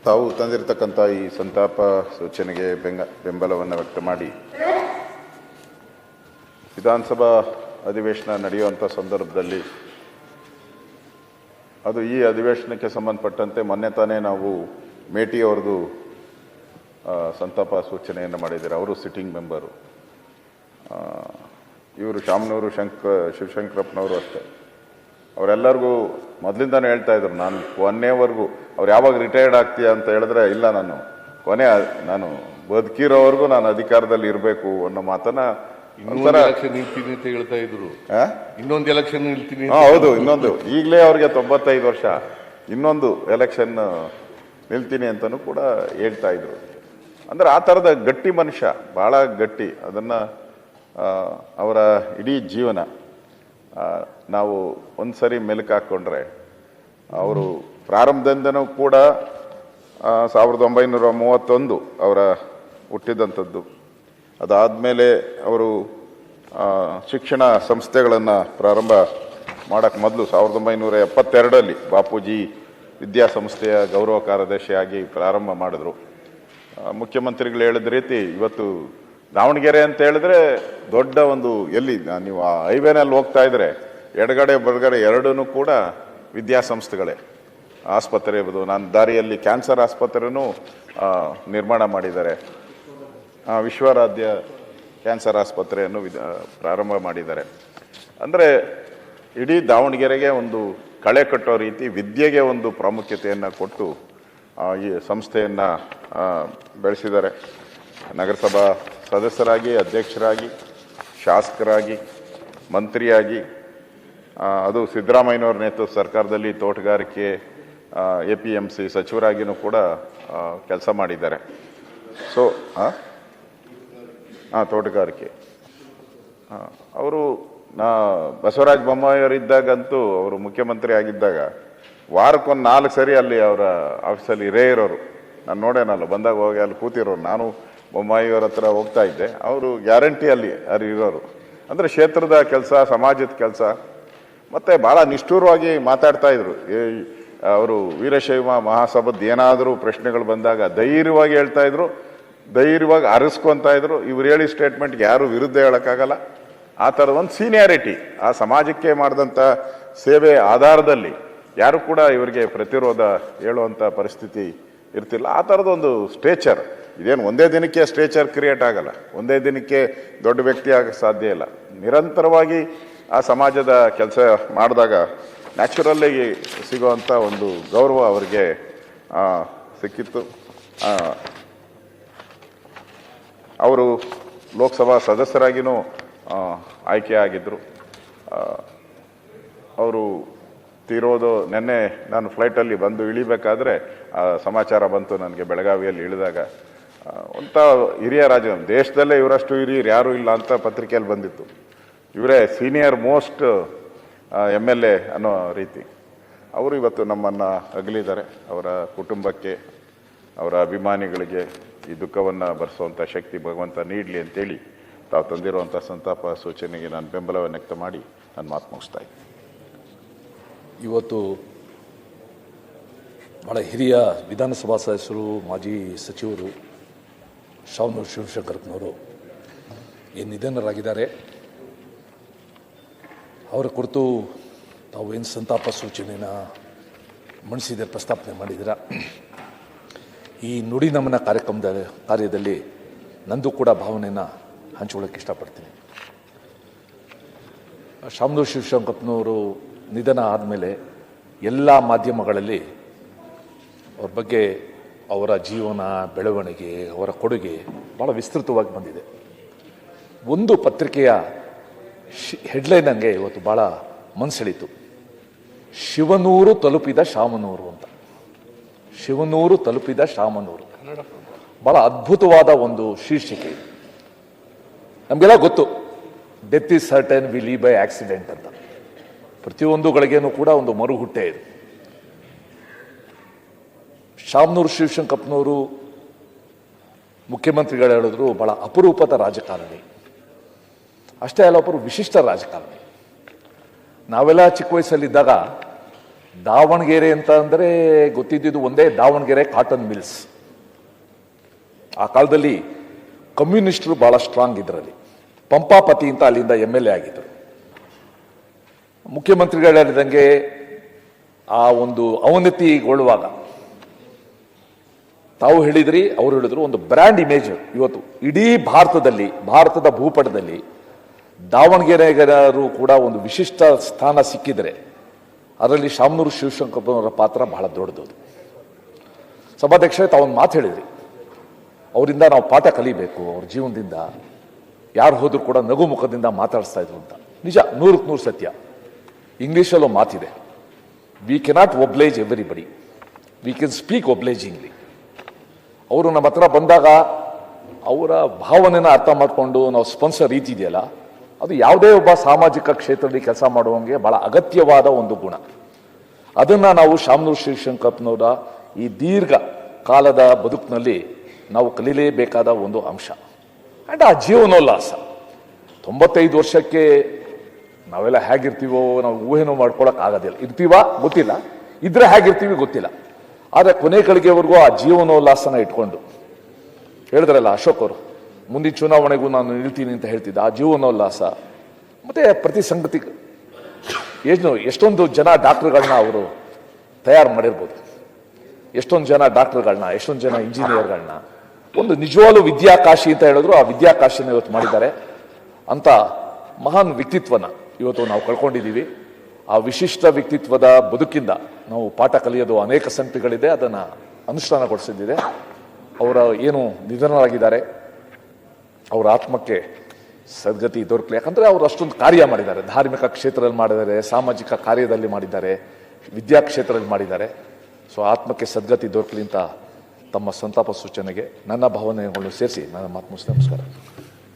ತಾವು ತಂದಿರತಕ್ಕಂಥ ಈ ಸಂತಾಪ ಸೂಚನೆಗೆ ಬೆಂಬಲವನ್ನು ವ್ಯಕ್ತ ಮಾಡಿ ವಿಧಾನಸಭಾ ಅಧಿವೇಶನ ನಡೆಯುವಂಥ ಸಂದರ್ಭದಲ್ಲಿ ಅದು ಈ ಅಧಿವೇಶನಕ್ಕೆ ಸಂಬಂಧಪಟ್ಟಂತೆ ಮೊನ್ನೆ ತಾನೇ ನಾವು ಮೇಟಿ ಅವ್ರದ್ದು ಸಂತಾಪ ಸೂಚನೆಯನ್ನು ಮಾಡಿದ್ದಾರೆ. ಅವರು ಸಿಟ್ಟಿಂಗ್ ಮೆಂಬರು. ಇವರು ಶಾಮನೂರು ಶಿವಶಂಕರಪ್ಪನವರು ಅಷ್ಟೇ. ಅವರೆಲ್ಲರಿಗೂ ಮೊದಲಿಂದಾನೇ ಹೇಳ್ತಾ ಇದ್ರು, ನಾನು ಕೊನೆವರೆಗೂ ಅವ್ರು ಯಾವಾಗ ರಿಟೈರ್ಡ್ ಆಗ್ತೀಯ ಅಂತ ಹೇಳಿದ್ರೆ, ಇಲ್ಲ ನಾನು ಬದುಕಿರೋವರೆಗೂ ನಾನು ಅಧಿಕಾರದಲ್ಲಿ ಇರಬೇಕು ಅನ್ನೋ ಮಾತನ್ನ ನಿಲ್ತೀನಿ ಅಂತ ಹೇಳ್ತಾ ಇದ್ರು. ಇನ್ನೊಂದು ಎಲೆಕ್ಷನ್ ನಿಲ್ತೀನಿ. ಹೌದು, ಇನ್ನೊಂದು ಈಗಲೇ ಅವ್ರಿಗೆ 95 ವರ್ಷ, ಇನ್ನೊಂದು ಎಲೆಕ್ಷನ್ ನಿಲ್ತೀನಿ ಅಂತಲೂ ಕೂಡ ಹೇಳ್ತಾ ಇದ್ರು. ಅಂದ್ರೆ ಆ ಥರದ ಗಟ್ಟಿ ಮನುಷ್ಯ, ಭಾಳ ಗಟ್ಟಿ. ಅದನ್ನು ಅವರ ಇಡೀ ಜೀವನ ನಾವು ಒಂದು ಸರಿ ಮೆಲುಕು ಹಾಕ್ಕೊಂಡ್ರೆ, ಅವರು ಪ್ರಾರಂಭದಿಂದನೂ ಕೂಡ 1931 ಅವರ ಹುಟ್ಟಿದಂಥದ್ದು. ಅದಾದಮೇಲೆ ಅವರು ಶಿಕ್ಷಣ ಸಂಸ್ಥೆಗಳನ್ನು ಪ್ರಾರಂಭ ಮಾಡೋಕ್ಕೆ ಮೊದಲು 1972ರಲ್ಲಿ ಬಾಪೂಜಿ ವಿದ್ಯಾಸಂಸ್ಥೆಯ ಗೌರವ ಕಾರ್ಯದರ್ಶಿಯಾಗಿ ಪ್ರಾರಂಭ ಮಾಡಿದ್ರು. ಮುಖ್ಯಮಂತ್ರಿಗಳು ಹೇಳಿದ ರೀತಿ ಇವತ್ತು ದಾವಣಗೆರೆ ಅಂತ ಹೇಳಿದ್ರೆ ದೊಡ್ಡ ಒಂದು, ಎಲ್ಲಿ ನೀವು ಆ ಹೈವೇನಲ್ಲಿ ಹೋಗ್ತಾ ಇದ್ರೆ ಎಡಗಡೆ ಬಲಗಡೆ ಎರಡೂ ಕೂಡ ವಿದ್ಯಾಸಂಸ್ಥೆಗಳೇ. ಆಸ್ಪತ್ರೆ ಇರ್ಬೋದು, ನಾನು ದಾರಿಯಲ್ಲಿ ಕ್ಯಾನ್ಸರ್ ಆಸ್ಪತ್ರೆನೂ ನಿರ್ಮಾಣ ಮಾಡಿದ್ದಾರೆ. ವಿಶ್ವರಾಧ್ಯ ಕ್ಯಾನ್ಸರ್ ಆಸ್ಪತ್ರೆಯನ್ನು ಪ್ರಾರಂಭ ಮಾಡಿದ್ದಾರೆ. ಅಂದರೆ ಇಡೀ ದಾವಣಗೆರೆಗೆ ಒಂದು ಕಳೆ ಕಟ್ಟೋ ರೀತಿ ವಿದ್ಯೆಗೆ ಒಂದು ಪ್ರಾಮುಖ್ಯತೆಯನ್ನು ಕೊಟ್ಟು ಈ ಸಂಸ್ಥೆಯನ್ನು ಬೆಳೆಸಿದ್ದಾರೆ. ನಗರಸಭಾ ಸದಸ್ಯರಾಗಿ, ಅಧ್ಯಕ್ಷರಾಗಿ, ಶಾಸಕರಾಗಿ, ಮಂತ್ರಿಯಾಗಿ, ಅದು ಸಿದ್ದರಾಮಯ್ಯನವ್ರ ನೇತೃತ್ವ ಸರ್ಕಾರದಲ್ಲಿ ತೋಟಗಾರಿಕೆ APMC ಸಚಿವರಾಗಿಯೂ ಕೂಡ ಕೆಲಸ ಮಾಡಿದ್ದಾರೆ. ಸೊ ತೋಟಗಾರಿಕೆ ಅವರು ಬಸವರಾಜ ಬೊಮ್ಮಾಯಿಯವರಿದ್ದಾಗಂತೂ, ಅವರು ಮುಖ್ಯಮಂತ್ರಿ ಆಗಿದ್ದಾಗ ವಾರಕ್ಕೊಂದು 4 ಸರಿ ಅಲ್ಲಿ ಅವರ ಆಫೀಸಲ್ಲಿ ಇರೇ ಇರೋರು. ನಾನು ನೋಡೇನಲ್ಲ, ಬಂದಾಗ ಹೋಗಿ ಅಲ್ಲಿ ಕೂತಿರೋರು. ನಾನು ಬೊಮ್ಮಾಯಿಯವರ ಹತ್ರ ಹೋಗ್ತಾ ಇದ್ದೆ, ಅವರು ಗ್ಯಾರಂಟಿ ಅಲ್ಲಿ ಇರೋರು. ಅಂದರೆ ಕ್ಷೇತ್ರದ ಕೆಲಸ, ಸಮಾಜದ ಕೆಲಸ, ಮತ್ತು ಭಾಳ ನಿಷ್ಠೂರವಾಗಿ ಮಾತಾಡ್ತಾ ಇದ್ರು. ಅವರು ವೀರಶೈವ ಮಹಾಸಭಾದ ಏನಾದರೂ ಪ್ರಶ್ನೆಗಳು ಬಂದಾಗ ಧೈರ್ಯವಾಗಿ ಹೇಳ್ತಾ ಇದ್ರು, ಧೈರ್ಯವಾಗಿ ಅರಸ್ಕೊತಾ ಇದ್ರು. ಇವ್ರು ಹೇಳಿ ಸ್ಟೇಟ್ಮೆಂಟ್ಗೆ ಯಾರು ವಿರುದ್ಧ ಹೇಳೋಕ್ಕಾಗಲ್ಲ. ಆ ಥರದ ಒಂದು ಸೀನಿಯಾರಿಟಿ, ಆ ಸಮಾಜಕ್ಕೆ ಮಾಡಿದಂಥ ಸೇವೆ ಆಧಾರದಲ್ಲಿ ಯಾರು ಕೂಡ ಇವರಿಗೆ ಪ್ರತಿರೋಧ ಹೇಳುವಂಥ ಪರಿಸ್ಥಿತಿ ಇರ್ತಿಲ್ಲ. ಆ ಥರದೊಂದು ಸ್ಟೇಚರ್, ಇದೇನು ಒಂದೇ ದಿನಕ್ಕೆ ಸ್ಟೇಚರ್ ಕ್ರಿಯೇಟ್ ಆಗಲ್ಲ, ಒಂದೇ ದಿನಕ್ಕೆ ದೊಡ್ಡ ವ್ಯಕ್ತಿ ಆಗಕ್ಕೆ ಸಾಧ್ಯ ಇಲ್ಲ. ನಿರಂತರವಾಗಿ ಆ ಸಮಾಜದ ಕೆಲಸ ಮಾಡಿದಾಗ ನ್ಯಾಚುರಲ್ಲಾಗಿ ಸಿಗುವಂಥ ಒಂದು ಗೌರವ ಅವರಿಗೆ ಸಿಕ್ಕಿತ್ತು. ಅವರು ಲೋಕಸಭಾ ಸದಸ್ಯರಾಗಿಯೂ ಆಯ್ಕೆ ಆಗಿದ್ದರು. ಅವರು ತೀರೋದು ನೆನ್ನೆ ನಾನು ಫ್ಲೈಟಲ್ಲಿ ಬಂದು ಇಳಿಬೇಕಾದ್ರೆ ಸಮಾಚಾರ ಬಂತು ನನಗೆ. ಬೆಳಗಾವಿಯಲ್ಲಿ ಇಳಿದಾಗ ಒಂಥ ಹಿರಿಯ ರಾಜ, ದೇಶದಲ್ಲೇ ಇವರಷ್ಟು ಹಿರಿಯರು ಯಾರೂ ಇಲ್ಲ ಅಂತ ಪತ್ರಿಕೆಯಲ್ಲಿ ಬಂದಿತ್ತು. ಇವರೇ ಸೀನಿಯರ್ ಮೋಸ್ಟ್ MLA ಅನ್ನೋ ರೀತಿ. ಅವರು ಇವತ್ತು ನಮ್ಮನ್ನು ಅಗಲಿದ್ದಾರೆ. ಅವರ ಕುಟುಂಬಕ್ಕೆ, ಅವರ ಅಭಿಮಾನಿಗಳಿಗೆ ಈ ದುಃಖವನ್ನು ಭರಿಸುವಂಥ ಶಕ್ತಿ ಭಗವಂತ ನೀಡಲಿ ಅಂತೇಳಿ ತಾವು ತಂದಿರುವಂಥ ಸಂತಾಪ ಸೂಚನೆಗೆ ನಾನು ಬೆಂಬಲವನ್ನು ವ್ಯಕ್ತ ಮಾಡಿ ನಾನು ಮಾತು ಮುಗಿಸ್ತಾ ಇದ್ದೀನಿ. ಇವತ್ತು ಭಾಳ ಹಿರಿಯ ವಿಧಾನಸಭಾ ಸದಸ್ಯರು, ಮಾಜಿ ಸಚಿವರು ಶಾಮನೂರು ಶಿವಶಂಕರಪ್ಪನವರು ಏನು ನಿಧನರಾಗಿದ್ದಾರೆ. ಅವರ ಕುರಿತು ತಾವು ಏನು ಸಂತಾಪ ಸೂಚನೆಯನ್ನು ಮಂಡಿಸಿದ ಪ್ರಸ್ತಾಪನೆ ಮಾಡಿದ್ದೀರ. ಈ ನುಡಿ ನಮನ ಕಾರ್ಯದಲ್ಲಿ ನಂದು ಕೂಡ ಭಾವನೆಯನ್ನು ಹಂಚಿಕೊಳ್ಳೋಕ್ಕೆ ಇಷ್ಟಪಡ್ತೀನಿ. ಶಾಮನೂರು ಶಿವಶಂಕರಪ್ಪನವರು ನಿಧನ ಆದಮೇಲೆ ಎಲ್ಲ ಮಾಧ್ಯಮಗಳಲ್ಲಿ ಅವ್ರ ಬಗ್ಗೆ, ಅವರ ಜೀವನ, ಬೆಳವಣಿಗೆ, ಅವರ ಕೊಡುಗೆ ಭಾಳ ವಿಸ್ತೃತವಾಗಿ ಬಂದಿದೆ. ಒಂದು ಪತ್ರಿಕೆಯ ಹೆಡ್ಲೈನ್ ನನಗೆ ಇವತ್ತು ಭಾಳ ಮನಸೆಳೀತು. ಶಿವನೂರು ತಲುಪಿದ ಶಾಮನೂರು ಅಂತ. ಶಿವನೂರು ತಲುಪಿದ ಶಾಮನೂರು, ಭಾಳ ಅದ್ಭುತವಾದ ಒಂದು ಶೀರ್ಷಿಕೆ. ನಮಗೆಲ್ಲ ಗೊತ್ತು, death is certain, we leave by accident ಅಂತ. ಪ್ರತಿಯೊಂದುಗಳಿಗೇನು ಕೂಡ ಒಂದು ಮರುಹುಟ್ಟೆ ಇದೆ. ಶಾಮನೂರು ಶಿವಶಂಕರಪ್ಪನವರು ಮುಖ್ಯಮಂತ್ರಿಗಳು ಹೇಳಿದ್ರು ಭಾಳ ಅಪರೂಪದ ರಾಜಕಾರಣಿ. ಅಷ್ಟೇ ಅಲ್ಲ, ಒಬ್ಬರು ವಿಶಿಷ್ಟ ರಾಜಕಾರಣಿ. ನಾವೆಲ್ಲ ಚಿಕ್ಕ ವಯಸ್ಸಲ್ಲಿದ್ದಾಗ ದಾವಣಗೆರೆ ಅಂತ ಅಂದರೆ ಗೊತ್ತಿದ್ದಿದ್ದು ಒಂದೇ, ದಾವಣಗೆರೆ ಕಾಟನ್ ಮಿಲ್ಸ್. ಆ ಕಾಲದಲ್ಲಿ ಕಮ್ಯುನಿಸ್ಟರು ಬಹಳ ಸ್ಟ್ರಾಂಗ್ ಇದರಲ್ಲಿ. ಪಂಪಾಪತಿ ಅಂತ ಅಲ್ಲಿಂದ MLA ಆಗಿದ್ದರು. ಮುಖ್ಯಮಂತ್ರಿಗಳು ಹೇಳಿದಂಗೆ ಆ ಒಂದು ಅವನತಿಗೊಳ್ಳುವಾಗ ತಾವು ಹೇಳಿದ್ರಿ, ಅವರು ಹೇಳಿದ್ರು, ಒಂದು ಬ್ರ್ಯಾಂಡ್ ಇಮೇಜ್ ಇವತ್ತು ಇಡೀ ಭಾರತದ ಭೂಪಟದಲ್ಲಿ ದಾವಣಗೆರೆಗರು ಕೂಡ ಒಂದು ವಿಶಿಷ್ಟ ಸ್ಥಾನ ಸಿಕ್ಕಿದರೆ ಅದರಲ್ಲಿ ಶಾಮನೂರು ಶಿವಶಂಕರಪ್ಪನವರ ಪಾತ್ರ ಬಹಳ ದೊಡ್ಡದು. ಸಭಾಧ್ಯಕ್ಷರೇ, ತಾವೊಂದು ಮಾತು ಹೇಳಿದ್ರಿ, ಅವರಿಂದ ನಾವು ಪಾಠ ಕಲಿಬೇಕು, ಅವ್ರ ಜೀವನದಿಂದ. ಯಾರು ಹೋದ್ರು ಕೂಡ ನಗು ಮುಖದಿಂದ ಮಾತಾಡಿಸ್ತಾ ಇದ್ರು ಅಂತ. ನಿಜ, 100ಕ್ಕೆ 100 ಸತ್ಯ. ಇಂಗ್ಲೀಷಲ್ಲೂ ಮಾತಿದೆ, we cannot oblige everybody, we can speak obligingly. ಅವರು ನಮ್ಮ ಹತ್ರ ಬಂದಾಗ ಅವರ ಭಾವನೆನ ಅರ್ಥ ಮಾಡಿಕೊಂಡು ನಾವು ಸ್ಪಂದಿಸೋ ರೀತಿ ಇದೆಯಲ್ಲ, ಅದು ಯಾವುದೇ ಒಬ್ಬ ಸಾಮಾಜಿಕ ಕ್ಷೇತ್ರದಲ್ಲಿ ಕೆಲಸ ಮಾಡುವಂಗೆ ಬಹಳ ಅಗತ್ಯವಾದ ಒಂದು ಗುಣ. ಅದನ್ನು ನಾವು ಶಾಮನೂರು ಶಿವಶಂಕರಪ್ಪನವರ ಈ ದೀರ್ಘ ಕಾಲದ ಬದುಕಿನಲ್ಲಿ ನಾವು ಕಲೀಲೇಬೇಕಾದ ಒಂದು ಅಂಶ. ಆ್ಯಂಡ್ ಆ ಜೀವನೋಲ್ಲಾಸ 95 ವರ್ಷಕ್ಕೆ ನಾವೆಲ್ಲ ಹೇಗಿರ್ತೀವೋ ನಾವು ಊಹೆನೂ ಮಾಡ್ಕೊಳಕ್ ಆಗೋದಿಲ್ಲ. ಇರ್ತೀವಾ ಗೊತ್ತಿಲ್ಲ, ಇದ್ರೆ ಹೇಗಿರ್ತೀವಿ ಗೊತ್ತಿಲ್ಲ. ಆದರೆ ಕೊನೆ ಗಳಿಗೆವರೆಗೂ ಆ ಜೀವನೋಲ್ಲಾಸನ ಇಟ್ಕೊಂಡು ಹೇಳಿದ್ರಲ್ಲ ಅಶೋಕ್ ಅವರು, ಮುಂದಿನ ಚುನಾವಣೆಗೂ ನಾನು ನಿಲ್ತೀನಿ ಅಂತ ಹೇಳ್ತಿದ್ದ. ಆ ಜೀವನೋಲ್ಲಾಸ ಮತ್ತೆ ಪ್ರತಿ ಸಂಗತಿ ಎಷ್ಟೊಂದು ಜನ ಡಾಕ್ಟರ್ಗಳನ್ನ ಅವರು ತಯಾರು ಮಾಡಿರ್ಬೋದು, ಎಷ್ಟೊಂದು ಜನ ಡಾಕ್ಟರ್ಗಳನ್ನ, ಎಷ್ಟೊಂದು ಜನ ಇಂಜಿನಿಯರ್ಗಳನ್ನ. ಒಂದು ನಿಜವಾಗ್ಲೂ ವಿದ್ಯಾಕಾಶಿ ಅಂತ ಹೇಳಿದ್ರು, ಆ ವಿದ್ಯಾಕಾಶಿನ ಇವತ್ತು ಮಾಡಿದ್ದಾರೆ. ಅಂತ ಮಹಾನ್ ವ್ಯಕ್ತಿತ್ವನ ಇವತ್ತು ನಾವು ಕಳ್ಕೊಂಡಿದ್ದೀವಿ. ಆ ವಿಶಿಷ್ಟ ವ್ಯಕ್ತಿತ್ವದ ಬದುಕಿಂದ ನಾವು ಪಾಠ ಕಲಿಯೋದು ಅನೇಕ ಸಂಗತಿಗಳಿದೆ, ಅದನ್ನು ಅನುಷ್ಠಾನಗೊಳಿಸಿದ್ದಿದೆ. ಅವರ ಏನು ನಿಧನರಾಗಿದ್ದಾರೆ, ಅವರ ಆತ್ಮಕ್ಕೆ ಸದ್ಗತಿ ದೊರಕಲಿ. ಯಾಕಂದರೆ ಅವರು ಅಷ್ಟೊಂದು ಕಾರ್ಯ ಮಾಡಿದ್ದಾರೆ, ಧಾರ್ಮಿಕ ಕ್ಷೇತ್ರದಲ್ಲಿ ಮಾಡಿದ್ದಾರೆ, ಸಾಮಾಜಿಕ ಕಾರ್ಯದಲ್ಲಿ ಮಾಡಿದ್ದಾರೆ, ವಿದ್ಯಾ ಕ್ಷೇತ್ರದಲ್ಲಿ ಮಾಡಿದ್ದಾರೆ. ಸೊ ಆತ್ಮಕ್ಕೆ ಸದ್ಗತಿ ದೊರಕಲಿ ಅಂತ ತಮ್ಮ ಸಂತಾಪ ಸೂಚನೆಗೆ ನನ್ನ ಭಾವನೆಗಳನ್ನು ಸೇರಿಸಿ ನನ್ನ ಮಾತು ಮುಗಿಸಿ ನಮಸ್ಕಾರ.